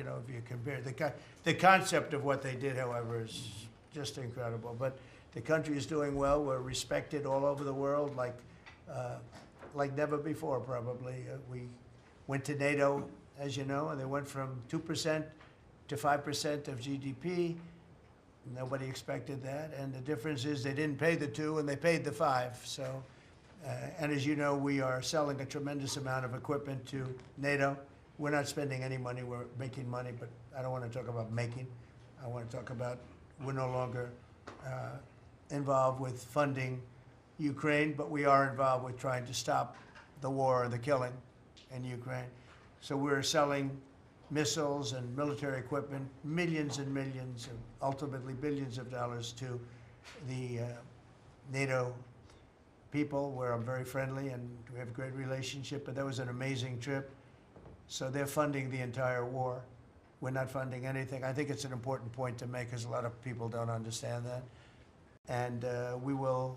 you know, if you compare. The concept of what they did, however, is just incredible. But the country is doing well. We're respected all over the world like never before, probably. We went to NATO, as you know, and they went from 2% to 5% of GDP. Nobody expected that. And the difference is they didn't pay the 2 and they paid the 5. So, and as you know, we are selling a tremendous amount of equipment to NATO. We're not spending any money, we're making money, but I don't want to talk about making. I want to talk about we're no longer involved with funding Ukraine, but we are involved with trying to stop the war and the killing in Ukraine. So we're selling missiles and military equipment, millions and millions, and ultimately billions of dollars to the NATO people, where I'm very friendly and we have a great relationship, but that was an amazing trip. So they're funding the entire war. We're not funding anything. I think it's an important point to make because a lot of people don't understand that. And we will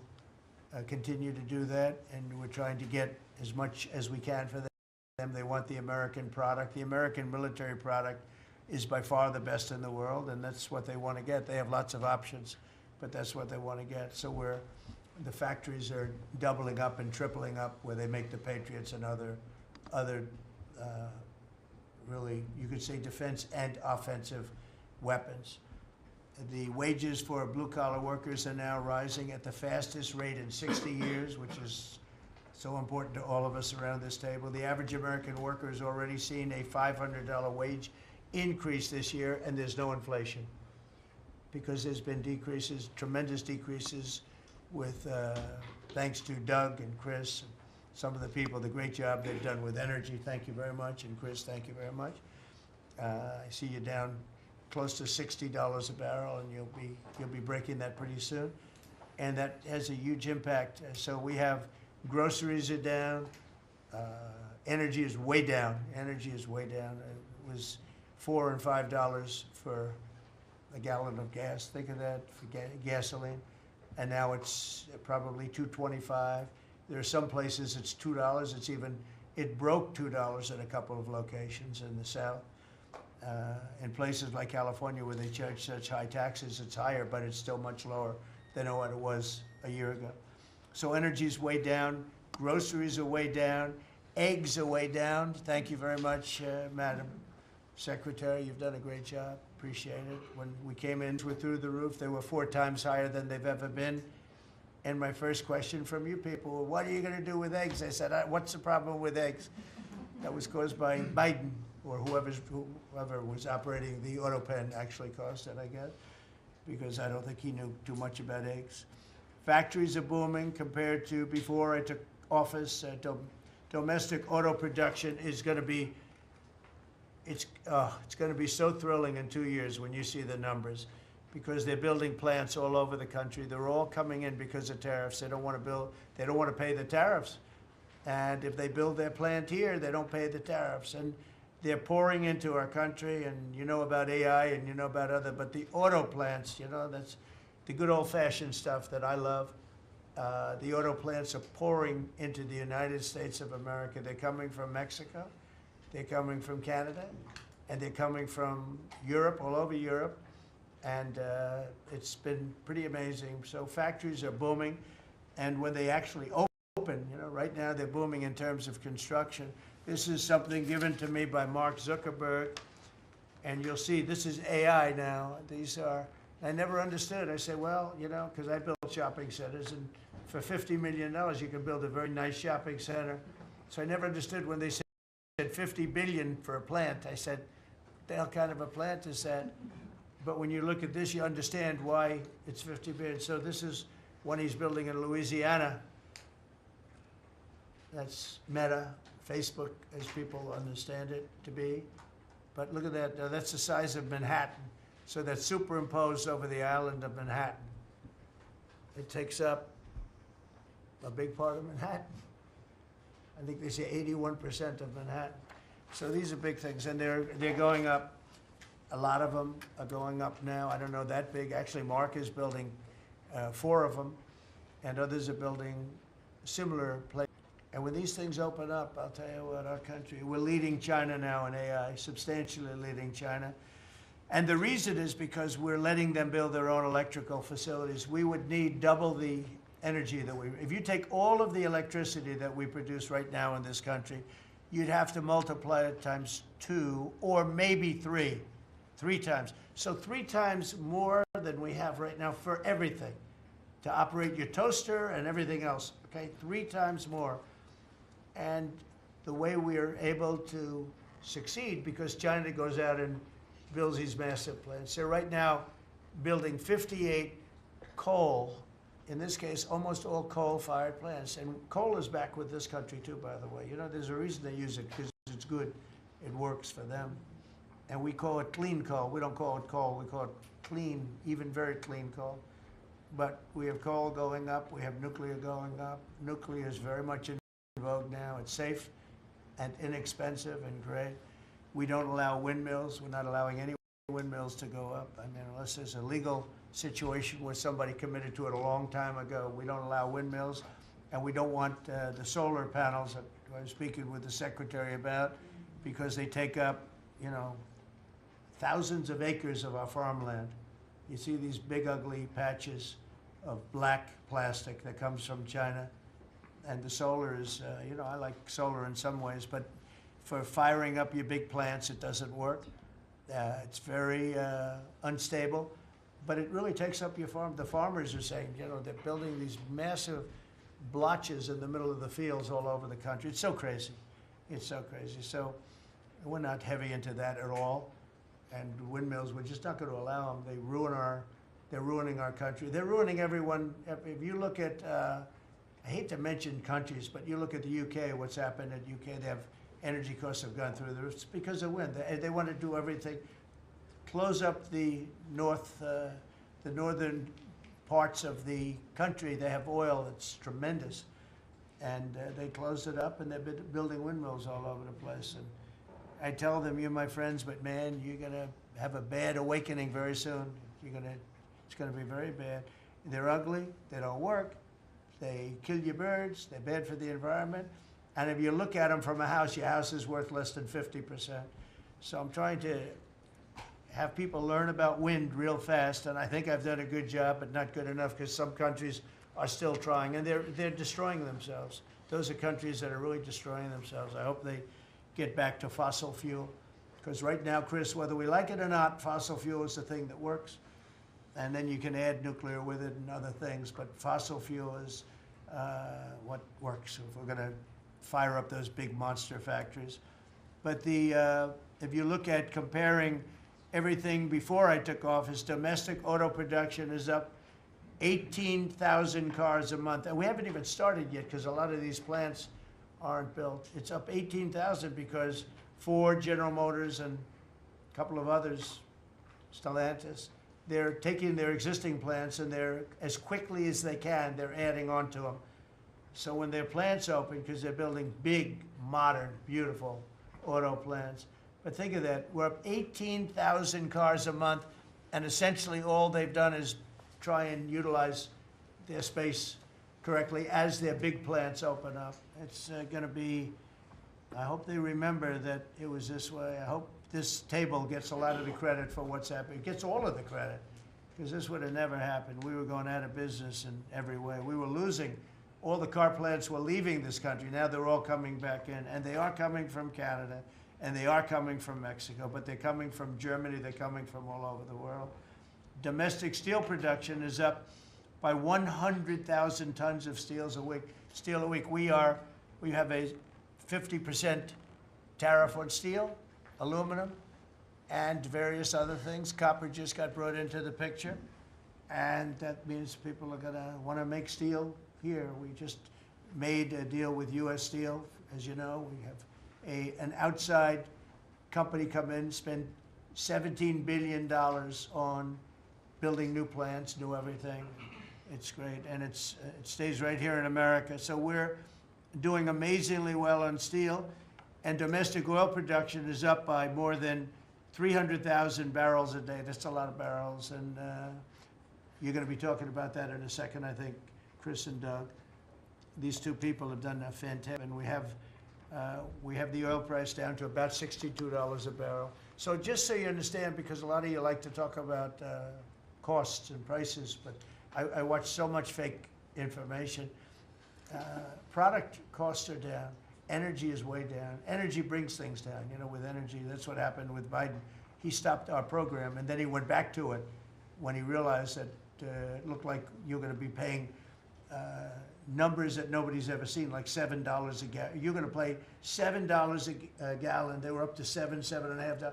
continue to do that, and we're trying to get as much as we can for them. They want the American product. The American military product is by far the best in the world, and that's what they want to get. They have lots of options, but that's what they want to get. So the factories are doubling up and tripling up where they make the Patriots and other really, you could say, defense and offensive weapons. The wages for blue-collar workers are now rising at the fastest rate in 60 years, which is so important to all of us around this table. The average American worker has already seen a $500 wage increase this year, and there's no inflation because there's been decreases, tremendous decreases with, thanks to Doug and Chris, and some of the people, the great job they've done with energy. Thank you very much. And Chris, thank you very much. I see you down close to $60 a barrel, and you'll be breaking that pretty soon. And that has a huge impact. So we have groceries are down. Energy is way down. Energy is way down. It was $4 and $5 for a gallon of gas. Think of that for gasoline. And now it's probably $2.25. There are some places it's $2. It broke $2 at a couple of locations in the South. In places like California where they charge such high taxes, it's higher, but it's still much lower than what it was a year ago. So energy's way down, groceries are way down, eggs are way down. Thank you very much, Madam Secretary. You've done a great job. Appreciate it. When we came in, we're through the roof. They were 4 times higher than they've ever been. And my first question from you people, well, what are you going to do with eggs? I said, what's the problem with eggs? That was caused by Biden, or whoever was operating the auto pen actually caused it, I guess, because I don't think he knew too much about eggs. Factories are booming compared to before I took office. Domestic auto production is going to be, it's going to be so thrilling in 2 years when you see the numbers, because they're building plants all over the country. They're all coming in because of tariffs. They don't want to build, they don't want to pay the tariffs. And if they build their plant here, they don't pay the tariffs. And they're pouring into our country, and you know about AI and you know about but the auto plants, you know, that's the good old-fashioned stuff that I love. The auto plants are pouring into the United States of America. They're coming from Mexico, they're coming from Canada, and they're coming from Europe, all over Europe. And it's been pretty amazing. So factories are booming, and when they actually open, you know, right now they're booming in terms of construction. This is something given to me by Mark Zuckerberg, and you'll see this is AI now. These are, I never understood. I said, well, you know, because I built shopping centers, and for $50 million you can build a very nice shopping center. So I never understood when they said $50 billion for a plant. I said, what the hell kind of a plant is that? But when you look at this, you understand why it's $50 billion. So this is one he's building in Louisiana. That's Meta, Facebook, as people understand it to be. But look at that. Now that's the size of Manhattan. So that's superimposed over the island of Manhattan. It takes up a big part of Manhattan. I think they say 81% of Manhattan. So these are big things, and they're going up. A lot of them are going up now. I don't know that big. Actually, Mark is building 4 of them, and others are building similar places. And when these things open up, I'll tell you what, our country, we're leading China now in AI, substantially leading China. And the reason is because we're letting them build their own electrical facilities. We would need double the energy that if you take all of the electricity that we produce right now in this country, you'd have to multiply it times 2 or maybe 3 times. So 3 times more than we have right now for everything, to operate your toaster and everything else, okay? 3 times more. And the way we are able to succeed, because China goes out and builds these massive plants. They're right now building 58 coal, in this case, almost all coal-fired plants. And coal is back with this country too, by the way. You know, there's a reason they use it, because it's good. It works for them. And we call it clean coal. We don't call it coal. We call it clean, even very clean coal. But we have coal going up. We have nuclear going up. Nuclear is very much in vogue now. It's safe and inexpensive and great. We don't allow windmills. We're not allowing any windmills to go up. I mean, unless there's a legal situation where somebody committed to it a long time ago, we don't allow windmills. And we don't want the solar panels that I was speaking with the Secretary about, because they take up, you know, thousands of acres of our farmland. You see these big, ugly patches of black plastic that comes from China. And the solar is, you know, I like solar in some ways, but for firing up your big plants, it doesn't work. It's very unstable, but it really takes up your farm. The farmers are saying, you know, they're building these massive blotches in the middle of the fields all over the country. It's so crazy. It's so crazy. So we're not heavy into that at all. And windmills, we're just not going to allow them. They're ruining our country. They're ruining everyone. If you look at, I hate to mention countries, but you look at the UK, what's happened at UK, they have energy costs have gone through the roof. It's because of wind. They want to do everything, close up the northern parts of the country. They have oil that's tremendous, and they closed it up, and they've been building windmills all over the place. And I tell them, you're my friends, but man, you're gonna have a bad awakening very soon. It's gonna be very bad. They're ugly. They don't work. They kill your birds. They're bad for the environment. And if you look at them from a house, your house is worth less than 50%. So I'm trying to have people learn about wind real fast, and I think I've done a good job, but not good enough, because some countries are still trying, and they're destroying themselves. Those are countries that are really destroying themselves. I hope they get back to fossil fuel, because right now, Chris, whether we like it or not, fossil fuel is the thing that works, and then you can add nuclear with it and other things, but fossil fuel is what works if we're going to fire up those big monster factories. But if you look at comparing everything before I took office, domestic auto production is up 18,000 cars a month. And we haven't even started yet, because a lot of these plants aren't built. It's up 18,000 because Ford, General Motors, and a couple of others, Stellantis, they're taking their existing plants, and they're, as quickly as they can, they're adding on to them. So when their plants open, because they're building big, modern, beautiful auto plants. But think of that, we're up 18,000 cars a month, and essentially all they've done is try and utilize their space correctly as their big plants open up. It's going to be, I hope they remember that it was this way. I hope this table gets a lot of the credit for what's happening. It gets all of the credit, because this would have never happened. We were going out of business in every way. We were losing. All the car plants were leaving this country. Now they're all coming back in, and they are coming from Canada, and they are coming from Mexico, but they're coming from Germany. They're coming from all over the world. Domestic steel production is up by 100,000 tons of steel a week. We have a 50% tariff on steel, aluminum, and various other things. Copper just got brought into the picture, and that means people are gonna want to make steel here. We just made a deal with U.S. Steel, as you know. We have an outside company come in, spend $17 billion on building new plants, new everything. It's great, and it stays right here in America. So we're doing amazingly well on steel, and domestic oil production is up by more than 300,000 barrels a day. That's a lot of barrels, and you're going to be talking about that in a second, I think, Chris and Doug. these two people have done a fantastic, and we have the oil price down to about $62 a barrel. So just so you understand, because a lot of you like to talk about costs and prices, but I watch so much fake information. Product costs are down. Energy is way down. Energy brings things down. You know, with energy, that's what happened with Biden. He stopped our program, and then he went back to it when he realized that it looked like you're going to be paying numbers that nobody's ever seen, like $7 a gallon. You're going to pay $7 a gallon. They were up to $7.5.